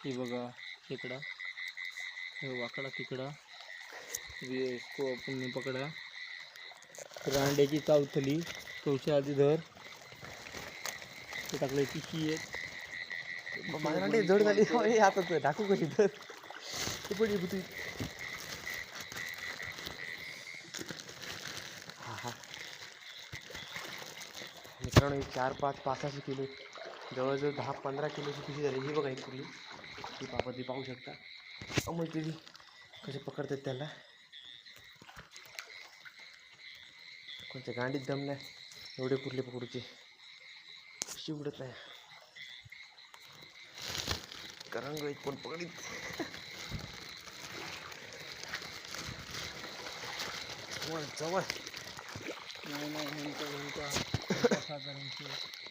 हे बघा खेकडा, हे वाकडा खेकडा, इसको आपण पकडा. रांड्याची चावथली कवशा आधी धर, ते टाकले पिशी एक माझ्या रांडे जड झाली हे आता टाकू कशी तर ते पण बुती. हा हा मित्रांनो 4-5-6 किलो जवळजवळ 10-15 किलोची पिशी झाली. ही बघा एक कुर्ली, ती पापा ती पाहू शकता. मग ते कसे पकडतात त्याला, कोणत्या गांडीत दम नाही एवढे कुर्ले पकडूचे, कशी उडत नाही करंग एक पण पकडीत. जवळ नाही नाही, साधारणशे